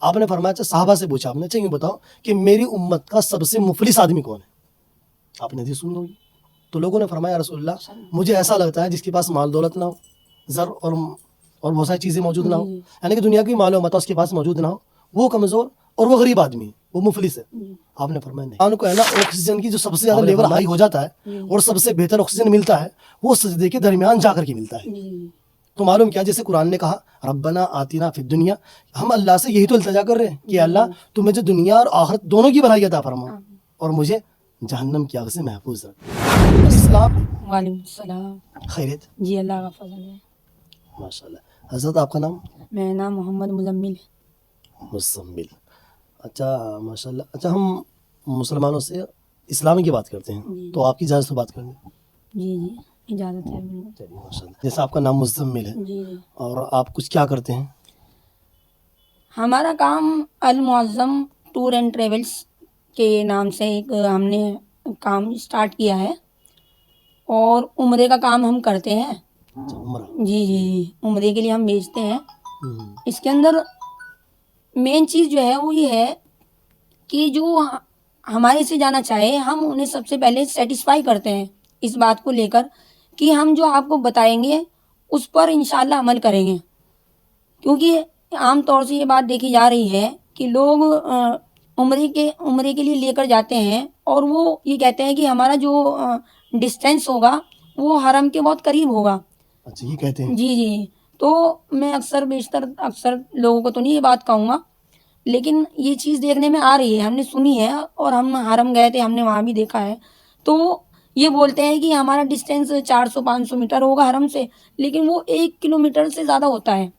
آپ نے فرمایا اچھا صحابہ سے پوچھا آپ نے اچھا یہ بتاؤ کہ میری امت کا سب سے مفلس آدمی کون ہے؟ آپ نے حدیث سن ہوگی. تو لوگوں نے فرمایا رسول اللہ مجھے ایسا لگتا ہے جس کے پاس مال دولت نہ ہو, زر اور بہت ساری چیزیں موجود نہ ہو, یعنی کہ دنیا کی مال و متا اس کے پاس موجود نہ ہو, وہ کمزور اور وہ غریب آدمی ہے, وہ مفلس ہے. آپ نے فرمایا نہیں, انسان کو ہے نا آکسیجن کی جو سب سے زیادہ لیول ہائی ہو جاتا ہے اور سب سے بہتر آکسیجن ملتا ہے وہ سجدے کے درمیان جا کر کے ملتا ہے. تو معلوم کیا جیسے قرآن نے کہا ربنا آتینا فی الدنیا, ہم اللہ سے یہی تو التجا کر رہے ہیں کہ اللہ تو مجھے دنیا اور آخرت دونوں کی بھلائی عطا فرما اور مجھے جہنم کی آگ سے محفوظ رکھ. السلام وعلیکم السلام. خیریت؟ جی اللہ کا فضل ہے. ماشاء اللہ. حضرت آپ کا نام؟ میرا نام محمد مزمل ہے. مزمل. اچھا ماشاء اللہ. اچھا ہم مسلمانوں سے اسلام کی بات کرتے ہیں تو آپ کی اجازت سے بات کریں گے. جی جی اجازت ہے. چلیے ماشاء اللہ. جیسا آپ کا نام مزمل ہے جی جی اور آپ کچھ کیا کرتے ہیں؟ ہمارا کام المعظم ٹور اینڈ ٹریولس کے نام سے ایک ہم نے کام اسٹارٹ کیا ہے اور عمرے کا کام ہم کرتے ہیں. اچھا عمرہ. جی جی جی عمرے کے لیے ہم بھیجتے ہیں. ہوں. اس کے اندر مین چیز جو ہے وہ یہ ہے کہ جو ہمارے سے جانا چاہے ہم انہیں سب سے پہلے سیٹسفائی کرتے ہیں اس بات کو لے کر کہ ہم جو آپ کو بتائیں گے اس پر انشاءاللہ عمل کریں گے. کیونکہ عام طور سے یہ بات دیکھی جا رہی ہے کہ لوگ عمرے کے لیے لے کر جاتے ہیں اور وہ یہ کہتے ہیں کہ ہمارا جو ڈسٹینس ہوگا وہ حرم کے بہت قریب ہوگا. اچھا یہ کہتے ہیں. جی جی. تو میں اکثر لوگوں کو تو نہیں یہ بات کہوں گا لیکن یہ چیز دیکھنے میں آ رہی ہے, ہم نے سنی ہے اور ہم حرم گئے تھے, ہم نے وہاں بھی دیکھا ہے. تو یہ بولتے ہیں کہ ہمارا ڈسٹینس 400-500 میٹر ہوگا حرم سے, لیکن وہ 1 کلومیٹر سے زیادہ ہوتا ہے.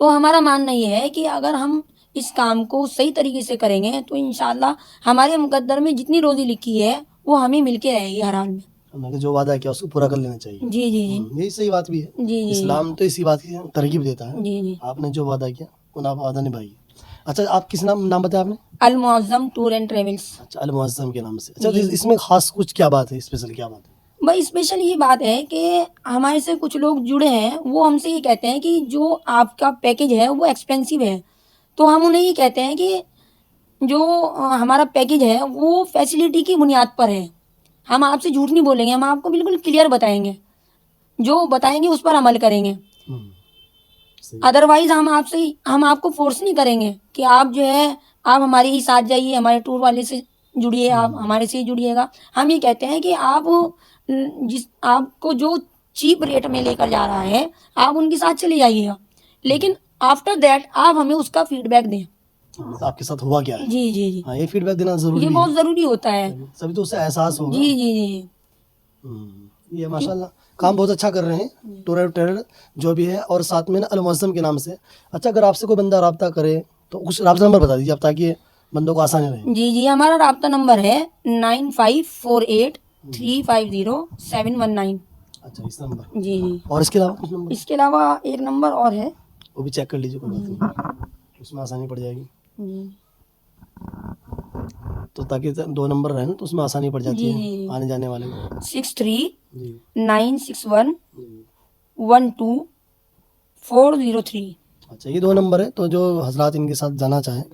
تو ہمارا ماننا یہ ہے کہ اگر ہم اس کام کو صحیح طریقے سے کریں گے تو انشاءاللہ ہمارے مقدر میں جتنی روزی لکھی ہے وہ ہمیں مل کے رہے گی ہر حال میں. ہمیں جو وعدہ کیا اس کو پورا کر لینا چاہیے. جی جی جی. یہی صحیح بات بھی ہے. جی جی. اسلام تو اسی بات کی ترغیب دیتا ہے. جی جی. آپ نے جو وعدہ کیا وہ آپ وعدہ نبھائیے. اچھا آپ کس نام بتایا آپ نے؟ المعظم ٹور اینڈ ٹریولس. اچھا المعظم کے نام سے. اچھا اس میں خاص کچھ کیا بات ہے, اسپیشل کیا بات ہے؟ بھائی اسپیشل یہ بات ہے کہ ہمارے سے کچھ لوگ جڑے ہیں وہ ہم سے یہ کہتے ہیں کہ جو آپ کا پیکیج ہے وہ ایکسپینسو ہے. تو ہم انہیں یہ کہتے ہیں کہ جو ہمارا پیکیج ہے وہ فیسلٹی کی بنیاد پر ہے. ہم آپ سے جھوٹ نہیں بولیں گے, ہم آپ کو بالکل کلیئر بتائیں گے, جو بتائیں گے اس پر عمل کریں گے. ادروائز ہم آپ کو فورس نہیں کریں گے کہ آپ جو ہے آپ ہمارے ہی ساتھ جائیے, ہمارے ٹور والے سے جڑیے, آپ ہمارے سے ہی جڑیے گا. ہم یہ کہتے ہیں کہ آپ کو جو چیپ ریٹ میں لے کر جا رہا ہے آپ ان کے ساتھ چلے جائیے گا, لیکن آفٹر دیٹ آپ ہمیں اس کا فیڈ بیک دیں. آپ کے ساتھ ہوا کیا ہے. جی جی جی. ہاں یہ فیڈ بیک دینا ضروری ہے, یہ بہت ضروری ہوتا ہے, سبھی تو اس سے احساس ہوگا. جی جی جی. یہ ماشاءاللہ کام بہت اچھا کر رہے ہیں ٹور اینڈ ٹریول جو بھی ہے, اور ساتھ میں نا المعظم کے نام سے. اچھا اگر آپ سے کوئی بندہ رابطہ کرے تو کچھ رابطہ نمبر بتا دیجیے آپ تاکہ بندوں کو آسانی رہے. جی جی ہمارا رابطہ نمبر ہے 9548350719. اچھا اس نمبر. جی جی. اور اس کے علاوہ کچھ نمبر؟ اس کے علاوہ ایک نمبر اور ہے, وہ بھی چیک کر لیجیے, کوئی بات نہیں, اس میں آسانی پڑ جائے گی. جی تو تاکہ 2 نمبر رہے نا تو اس میں آسانی پڑ جاتی ہے جی. آنے جانے والے کو. 6396112403. اچھا یہ 2 نمبر ہے, تو جو حضرات ان کے ساتھ جانا چاہیں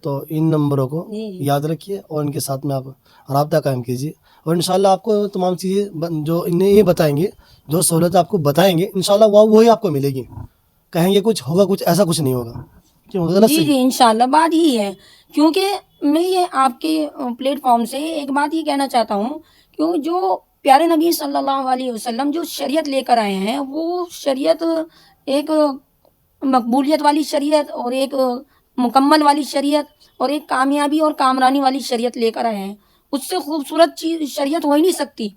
تو ان نمبروں کو یاد رکھیے اور ان کے ساتھ میں آپ رابطہ قائم کیجیے, اور انشاءاللہ آپ کو تمام چیزیں جو انہیں یہ بتائیں گے, جو سہولت آپ کو بتائیں گے انشاءاللہ وہی آپ کو ملے گی. کہیں گے کچھ ہوگا, کچھ ایسا کچھ نہیں ہوگا. جی جی انشاءاللہ بات یہی ہے, کیونکہ میں یہ آپ کے پلیٹ فارم سے ایک بات یہ کہنا چاہتا ہوں کہ جو پیارے نبی صلی اللہ علیہ وسلم جو شریعت لے کر آئے ہیں وہ شریعت ایک مقبولیت والی شریعت اور ایک مکمل والی شریعت اور ایک کامیابی اور کامرانی والی شریعت لے کر آئے ہیں. اس سے خوبصورت چیز شریعت ہو ہی نہیں سکتی.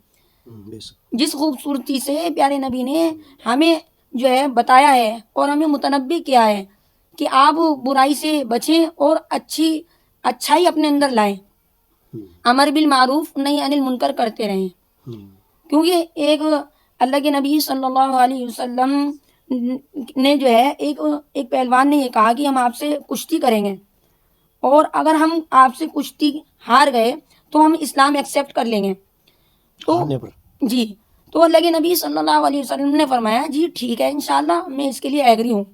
جس خوبصورتی سے پیارے نبی نے ہمیں جو ہے بتایا ہے اور ہمیں متنبہ کیا ہے کہ آپ برائی سے بچیں اور اچھائی اپنے اندر لائیں, امر بالمعروف نہی عن المنکر کرتے رہیں. کیونکہ ایک اللہ کے نبی صلی اللہ علیہ وسلم نے جو ہے ایک پہلوان نے یہ کہا کہ ہم آپ سے کشتی کریں گے, اور اگر ہم آپ سے کشتی ہار گئے تو ہم اسلام ایکسیپٹ کر لیں گے. تو جی تو اللہ کے نبی صلی اللہ علیہ وسلم نے فرمایا جی ٹھیک ہے انشاءاللہ میں اس کے لیے ایگری ہوں.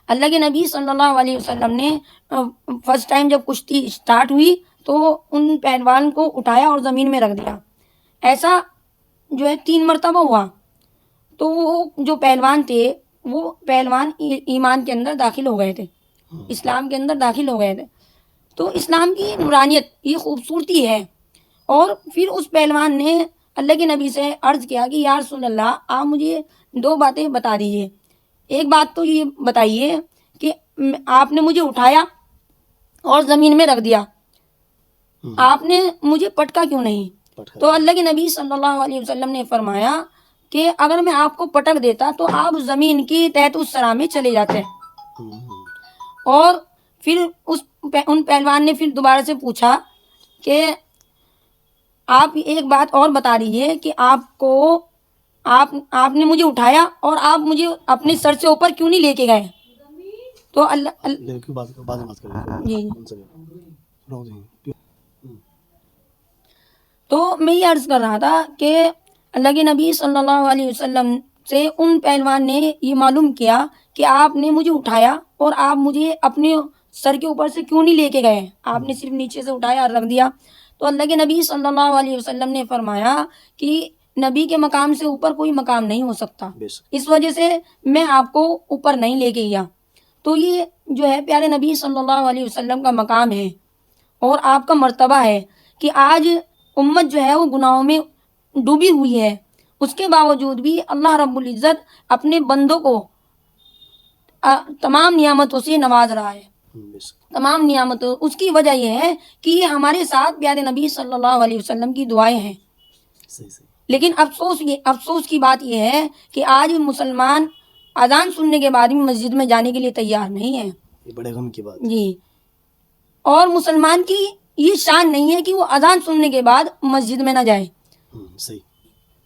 اللہ کے نبی صلی اللہ علیہ وسلم نے فرسٹ ٹائم جب کشتی اسٹارٹ ہوئی تو ان پہلوان کو اٹھایا اور زمین میں رکھ دیا. ایسا جو ہے 3 مرتبہ ہوا. تو وہ جو پہلوان تھے وہ پہلوان ایمان کے اندر داخل ہو گئے تھے, اسلام کے اندر داخل ہو گئے تھے. تو اسلام کی نورانیت یہ خوبصورتی ہے. اور پھر اس پہلوان نے اللہ کے نبی سے عرض کیا کہ یا رسول اللہ آپ مجھے 2 باتیں بتا دیجئے. ایک بات تو یہ بتائیے کہ آپ نے مجھے اٹھایا اور زمین میں رکھ دیا, آپ نے مجھے پٹکا کیوں نہیں؟ تو اللہ کے نبی صلی اللہ علیہ وسلم نے فرمایا کہ اگر میں آپ کو پٹک دیتا تو آپ زمین کی تحت اس سرا میں چلے جاتے. اور پھر ان پہلوان نے پھر دوبارہ سے پوچھا کہ آپ ایک بات اور بتا دیجیے کہ آپ نے مجھے اٹھایا اور آپ مجھے اپنے سر سے اوپر کیوں نہیں لے کے گئے؟ تو تو میں یہ عرض کر رہا تھا کہ اللہ کے نبی صلی اللہ علیہ وسلم سے ان پہلوان نے یہ معلوم کیا کہ آپ نے مجھے اٹھایا اور آپ مجھے اپنے سر کے اوپر سے کیوں نہیں لے کے گئے, آپ نے صرف نیچے سے اٹھایا اور رکھ دیا. تو اللہ کے نبی صلی اللہ علیہ وسلم نے فرمایا کہ نبی کے مقام سے اوپر کوئی مقام نہیں ہو سکتا, اس وجہ سے میں آپ کو اوپر نہیں لے کے گیا. تو یہ جو ہے پیارے نبی صلی اللہ علیہ وسلم کا مقام ہے اور آپ کا مرتبہ ہے کہ آج امت جو ہے وہ گناہوں میں ڈوبی ہوئی ہے, اس کے باوجود بھی اللہ رب العزت اپنے بندوں کو تمام نعمتوں سے نواز رہا ہے. تمام نعمتوں اس کی وجہ یہ ہے کہ یہ ہمارے ساتھ پیارے نبی صلی اللہ علیہ وسلم کی دعائیں ہیں. لیکن افسوس کی بات یہ ہے کہ آج مسلمان اذان سننے کے بعد بھی مسجد میں جانے کے لیے تیار نہیں ہے. یہ بڑے غم کی بات جی. اور مسلمان کی یہ شان نہیں ہے کہ وہ اذان سننے کے بعد مسجد میں نہ جائے. صحیح.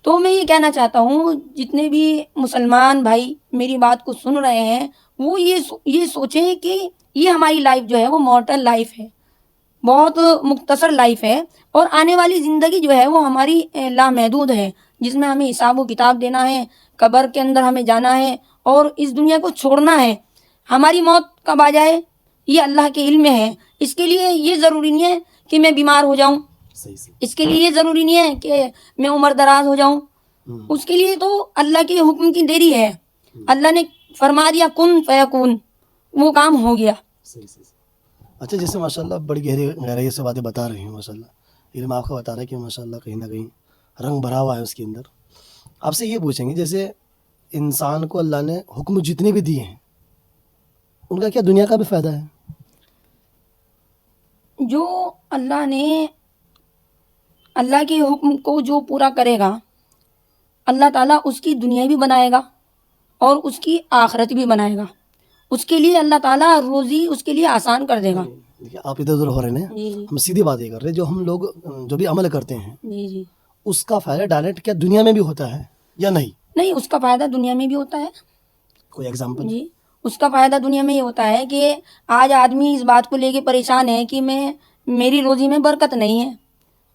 تو میں یہ کہنا چاہتا ہوں جتنے بھی مسلمان بھائی میری بات کو سن رہے ہیں وہ یہ سوچیں کہ یہ ہماری لائف جو ہے وہ مارٹل لائف ہے, بہت مختصر لائف ہے, اور آنے والی زندگی جو ہے وہ ہماری لامحدود ہے, جس میں ہمیں حساب و کتاب دینا ہے, قبر کے اندر ہمیں جانا ہے اور اس دنیا کو چھوڑنا ہے. ہماری موت کب آ جائے یہ اللہ کے علم میں ہے. اس کے لیے یہ ضروری نہیں ہے کہ میں بیمار ہو جاؤں, اس کے لیے یہ ضروری نہیں ہے کہ میں عمر دراز ہو جاؤں, اس کے لیے تو اللہ کے حکم کی دیری ہے. اللہ نے فرما دیا کن فیکون, وہ کام ہو گیا. اچھا, جیسے ماشاءاللہ بڑی گہرائی سے باتیں بتا رہی ہوں, ماشاءاللہ علم آپ کا بتا رہا ہے کہ ماشاءاللہ کہیں نہ کہیں رنگ بھرا ہوا ہے اس کے اندر. آپ سے یہ پوچھیں گے جیسے انسان کو اللہ نے حکم جتنے بھی دیے ہیں ان کا کیا دنیا کا بھی فائدہ ہے؟ جو اللہ نے اللہ کے حکم کو جو پورا کرے گا اللہ تعالیٰ اس کی دنیا بھی بنائے گا اور اس کی آخرت بھی بنائے گا. اس کے لیے اللہ تعالیٰ روزی اس کے لیے آسان کر دے گا. دیکھیے آپ ادھر ادھر ہو رہے ہیں, ہم سیدھی بات یہ کر رہے ہیں, جو ہم لوگ جو بھی عمل کرتے ہیں اس کا فائدہ ڈائریکٹ کیا دنیا میں بھی ہوتا ہے یا نہیں؟ نہیں, اس کا فائدہ دنیا میں بھی ہوتا ہے. کوئی ایگزامپل؟ جی, اس کا فائدہ دنیا میں یہ ہوتا ہے کہ آج آدمی اس بات کو لے کے پریشان ہے کہ میری روزی میں برکت نہیں ہے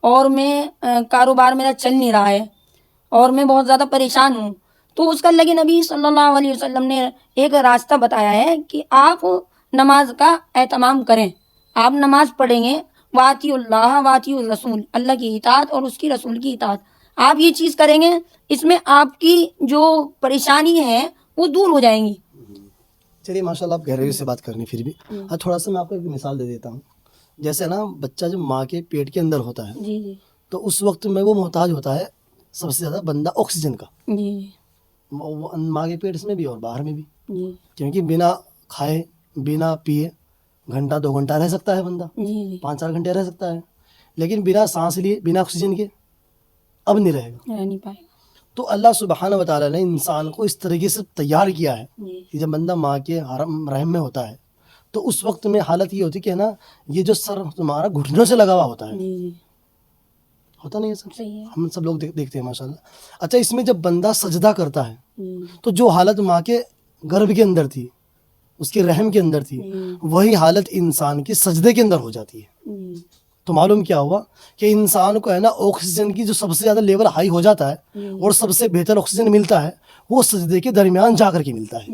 اور میں کاروبار میرا چل نہیں رہا ہے اور میں بہت زیادہ پریشان ہوں. تو اس کا اللہ کے نبی صلی اللہ علیہ وسلم نے ایک راستہ بتایا ہے کہ آپ نماز کا اہتمام کریں. آپ نماز پڑھیں گے, واطیع اللہ واطیع الرسول, اللہ کی اطاعت اور اس کی رسول کی اطاعت. آپ یہ چیز کریں گے, اس میں آپ کی جو پریشانی ہے وہ دور ہو جائیں گی. چلیے ماشاءاللہ آپ گہرائی سے بات کرنی پھر بھی. تھوڑا سا میں آپ کو ایک مثال دے دیتا ہوں. جیسے نا بچہ جب ماں کے پیٹ کے اندر ہوتا ہے جی تو اس وقت میں وہ محتاج ہوتا ہے سب سے زیادہ بندہ آکسیجن کا. ماں کے پیٹ میں بھی اور باہر میں بھی, کیونکہ بنا کھائے بنا پیے گھنٹہ 2 گھنٹہ رہ سکتا ہے بندہ, 5-4 گھنٹے رہ سکتا ہے, لیکن بنا سانس لیے بنا آکسیجن کے اب نہیں رہے گا, نہیں پائے گا. تو اللہ سبحانہ و تعالیٰ نے انسان کو اس طریقے سے تیار کیا ہے کہ جب بندہ ماں کے رحم میں ہوتا ہے تو اس وقت میں حالت یہ ہوتی کہ نا یہ جو سر تمہارا گھٹنوں سے لگا ہوا ہوتا ہے, ہوتا نہیں ہے سر, ہم سب لوگ دیکھتے ہیں ماشاءاللہ. اچھا, اس میں جب بندہ سجدہ کرتا ہے تو جو حالت ماں کے گربھ کے اندر تھی, اس کے رحم کے اندر تھی, وہی حالت انسان کی سجدے کے اندر ہو جاتی ہے. تو معلوم کیا ہوا کہ انسان کو ہے نا آکسیجن کی جو سب سے زیادہ لیول ہائی ہو جاتا ہے اور سب سے بہتر آکسیجن ملتا ہے وہ سجدے کے درمیان جا کر کے ملتا ہے.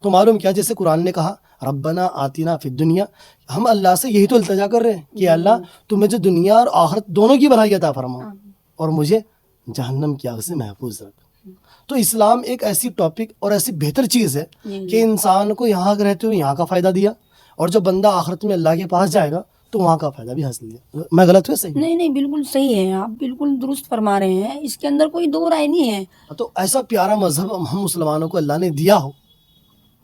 تو معلوم کیا، جیسے قرآن نے کہا ربنا آتینا فی الدنیا، ہم اللہ سے یہی تو التجا کر رہے ہیں کہ اللہ تو مجھے دنیا اور آخرت دونوں کی بھلائی عطا فرما اور مجھے جہنم کی آگ سے محفوظ رکھ۔ تو اسلام ایک ایسی ٹاپک اور ایسی بہتر چیز ہے کہ انسان کو یہاں رہتے ہوئے یہاں کا فائدہ دیا، اور جب بندہ آخرت میں اللہ کے پاس جائے گا تو وہاں کا فائدہ بھی حاصل دیا۔ میں غلط ہوں؟ صحیح؟ نہیں نہیں، بالکل صحیح ہے، آپ بالکل درست فرما رہے ہیں، اس کے اندر کوئی دو رائے نہیں ہے۔ تو ایسا پیارا مذہب ہم مسلمانوں کو اللہ نے دیا ہو،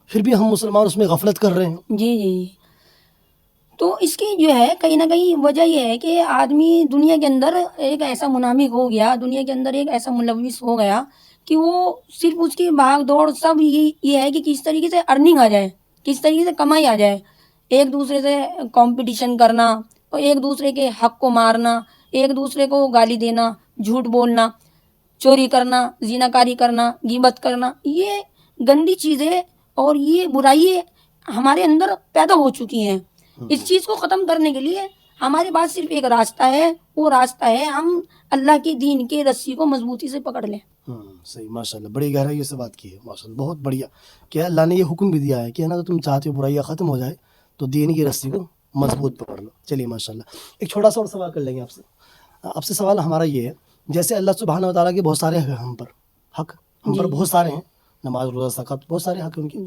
پھر بھی ہم مسلمان اس میں غفلت کر رہے ہیں۔ جی جی، تو اس کی جو ہے کہیں نہ کہیں وجہ یہ ہے کہ آدمی دنیا کے اندر ایک ایسا منہمک ہو گیا، دنیا کے اندر ایک ایسا ملوث ہو گیا کہ وہ صرف اس کی بھاگ دوڑ سب یہ ہے کہ کس طریقے سے ارننگ آ جائے، کس طریقے سے کمائی آ جائے، ایک دوسرے سے کمپٹیشن کرنا اور ایک دوسرے کے حق کو مارنا، ایک دوسرے کو گالی دینا، جھوٹ بولنا، چوری کرنا، زیناکاری کرنا، غیبت کرنا، یہ گندی چیزیں اور یہ برائییں ہمارے اندر پیدا ہو چکی ہیں۔ اس چیز کو ختم کرنے کے لیے ہمارے پاس صرف ایک راستہ ہے، وہ راستہ ہے ہم اللہ کے دین کے رسی کو مضبوطی سے پکڑ لیں۔ صحیح، ماشاءاللہ، بڑی گہرائی سے بات کی ہے، ماشاءاللہ، بہت بڑھیا کہ اللہ نے یہ حکم بھی دیا ہے کہ اگر تم چاہتے ہو برائیاں ختم ہو جائے تو دین کی رسی کو مضبوط پکڑ لو۔ چلیے ماشاءاللہ، ایک چھوٹا سا اور سوال کر لیں گے آپ سے سوال ہمارا یہ ہے، جیسے اللہ سبحانہ و تعالیٰ کے بہت سارے ہم پر بہت سارے ہیں، نماز روزہ زکوٰۃ، بہت سارے حق ہیں ان کے،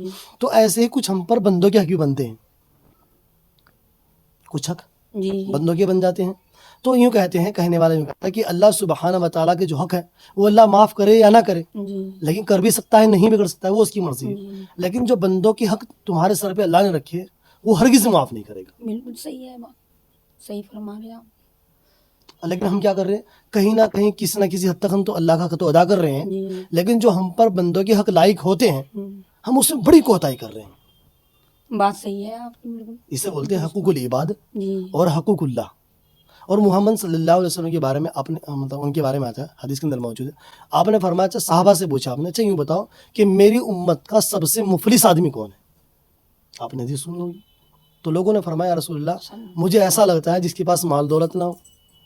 تو ایسے ہی کچھ ہم پر بندوں کے حق بھی بنتے ہیں، کچھ حق بندوں کے بن جاتے ہیں۔ تو یوں کہتے ہیں، کہنے والا یوں کہتا ہے کہ اللہ سبحانہ و تعالیٰ کے جو حق ہے وہ اللہ معاف کرے یا نہ کرے، لیکن کر بھی سکتا ہے، نہیں بھی کر سکتا ہے، وہ اس کی مرضی ہے، لیکن جو بندوں کے حق تمہارے سر پہ اللہ نے رکھے وہ ہرگز معاف نہیں کرے گا۔ بالکل صحیح ہے، بات صحیح فرما رہے آپ۔ لیکن ہم کیا کر رہے ہیں، کہیں نہ کہیں کسی نہ کسی حد تک ہم تو اللہ کا حق تو ادا کر رہے ہیں، لیکن جو ہم پر بندوں کے حق لائق ہوتے ہیں ہم اس میں بڑی کوتاہی کر رہے ہیں۔ بات صحیح ہے آپ کی، بالکل۔ اسے بولتے ہیں حقوق العباد اور حقوق اللہ۔ اور محمد صلی اللہ علیہ وسلم کے بارے میں آپ نے مطلب ان کے بارے میں آتا ہے، حدیث کے اندر موجود ہے، آپ نے فرمایا، اچھا صحابہ سے پوچھا آپ نے، اچھا یوں بتاؤ کہ میری امت کا سب سے مفلس آدمی کون ہے؟ آپ نے حدیث سنی ہوگی۔ تو لوگوں نے فرمایا یا رسول اللہ، مجھے ایسا لگتا ہے جس کے پاس مال دولت نہ ہو،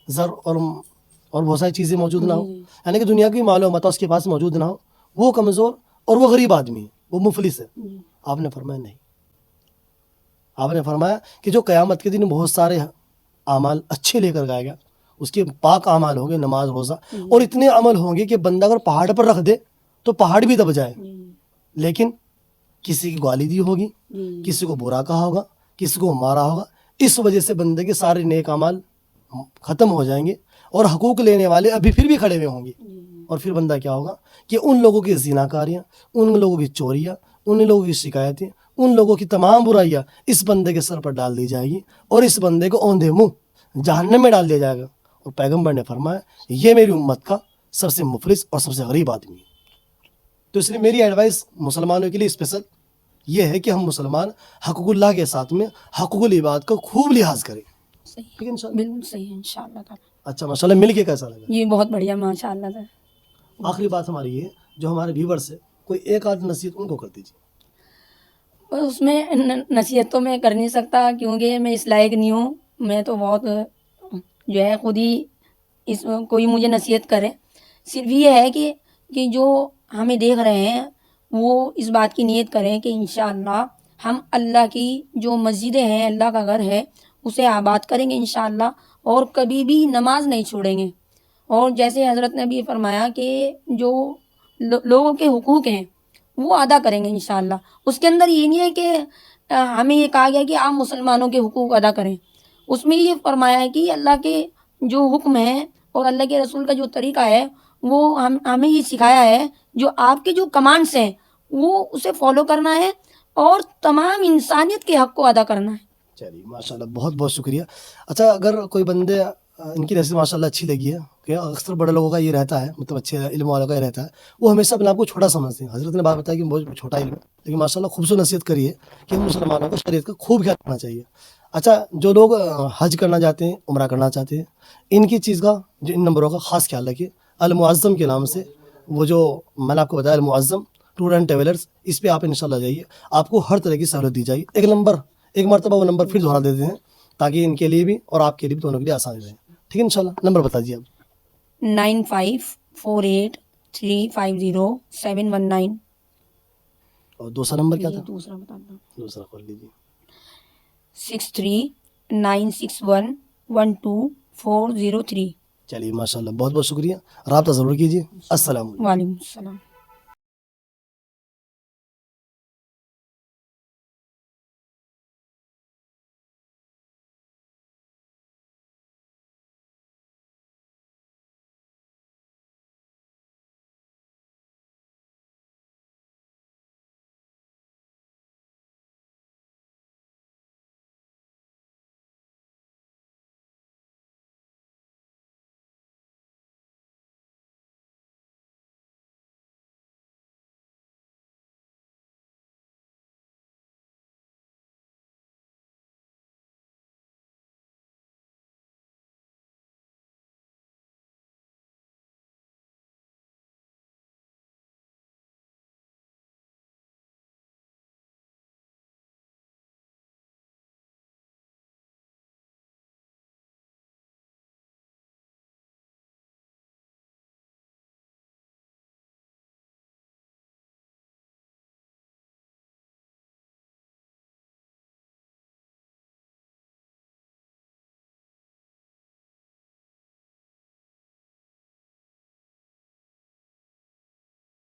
زر اور بہت ساری چیزیں موجود نہ ہو، یعنی کہ دنیا کی مال و متاع اس کے پاس موجود نہ ہو، وہ کمزور اور وہ غریب آدمی ہے، وہ مفلس ہے۔ آپ نے فرمایا نہیں، آپ نے فرمایا کہ جو قیامت کے دن بہت سارے اعمال اچھے لے کر گائے گا، اس کے پاک اعمال ہوں گے، نماز روزہ، اور اتنے عمل ہوں گے کہ بندہ اگر پہاڑ پر رکھ دے تو پہاڑ بھی دب جائے، لیکن کسی کی گالی دی ہوگی، کسی کو برا کہا ہوگا، کسی کو مارا ہوگا، اس وجہ سے بندے کے سارے نیک اعمال ختم ہو جائیں گے، اور حقوق لینے والے ابھی پھر بھی کھڑے ہوئے ہوں گے، اور پھر بندہ کیا ہوگا کہ ان لوگوں کی زناکاریاں، ان لوگوں کی چوریاں، ان لوگوں کی شکایتیں، ان لوگوں کی تمام برائیاں اس بندے کے سر پر ڈال دی جائے گی، اور اس بندے کو اوندھے منہ جہنم میں ڈال دیا جائے گا۔ اور پیغمبر نے فرمایا یہ میری امت کا سب سے مفلس اور سب سے غریب آدمی ہے۔ تو اس لیے میری ایڈوائس مسلمانوں کے لیے اسپیشل یہ ہے کہ ہم مسلمان حقوق اللہ کے ساتھ میں حقوق العباد کا خوب لحاظ کریں۔ ٹھیک ہے انشاءاللہ؟ بالکل صحیح ہے، انشاءاللہ تعالی۔ اچھا ماشاءاللہ، مل کے کیسا لگا؟ یہ بہت بڑھیا، ماشاءاللہ تعالی۔ آخری بات ہماری یہ ہے، جو ہمارے ویورز ہیں، کوئی ایک آدھ نصیحت ان کو کر دیجیے۔ اس میں نصیحت تو میں کر نہیں سکتا کیونکہ میں اس لائق نہیں ہوں، میں تو بہت جو ہے خود ہی اس کوئی مجھے نصیحت کرے، صرف یہ ہے کہ جو ہمیں دیکھ رہے ہیں وہ اس بات کی نیت کریں کہ انشاءاللہ ہم اللہ کی جو مسجدیں ہیں، اللہ کا گھر ہے، اسے آباد کریں گے انشاءاللہ، اور کبھی بھی نماز نہیں چھوڑیں گے۔ اور جیسے حضرت نے بھی فرمایا کہ جو لوگوں کے حقوق ہیں وہ ادا کریں گے انشاءاللہ۔ اس کے اندر یہ نہیں ہے کہ ہمیں یہ کہا گیا کہ آپ مسلمانوں کے حقوق ادا کریں، اس میں یہ فرمایا ہے کہ اللہ کے جو حکم ہے اور اللہ کے رسول کا جو طریقہ ہے وہ ہمیں یہ سکھایا ہے، جو آپ کے جو کمانڈس ہیں وہ اسے فالو کرنا ہے اور تمام انسانیت کے حق کو ادا کرنا ہے۔ چلیے ماشاءاللہ، بہت بہت شکریہ۔ اچھا، اگر کوئی بندے ان کی نصیحت ماشاءاللہ اچھی لگی ہے کہ اکثر بڑے لوگوں کا یہ رہتا ہے، مطلب اچھے علم والوں کا یہ رہتا ہے، وہ ہمیشہ اپنے آپ کو چھوٹا سمجھتے ہیں۔ حضرت نے بات بتایا کہ بہت چھوٹا علم ہے، لیکن ماشاءاللہ خوبصورت نصیحت کری ہے کہ ہم مسلمانوں کو شریعت کا خوب خیال رکھنا چاہیے۔ اچھا، جو لوگ حج کرنا چاہتے ہیں، عمرہ کرنا چاہتے ہیں، ان کی چیز کا، جو ان نمبروں کا خاص خیال رکھیے۔ المعظم کے نام سے وہ جو میں نے آپ کو بتایا، المعظم ٹور اینڈ ٹریولرز، اس پہ آپ انشاءاللہ جائیے، آپ کو ہر طرح کی سہولت دی جائے گی۔ ایک مرتبہ وہ نمبر پھر دوہرا دیتے ہیں تاکہ ان کے لیے بھی اور آپ کے لیے بھی، دونوں کے لیے آسانی رہے۔ ٹھیک ہے انشاءاللہ، نمبر بتا دیجیے آپ۔ 9548350719۔ اور دوسرا نمبر کیا تھا؟ دوسرا بتاتا ہوں، دوسرا کھول لیجیے. 6396112403. چلیے ماشاء اللہ، بہت بہت شکریہ. رابطہ ضرور کیجیے. السلام علیکم. وعلیکم السلام.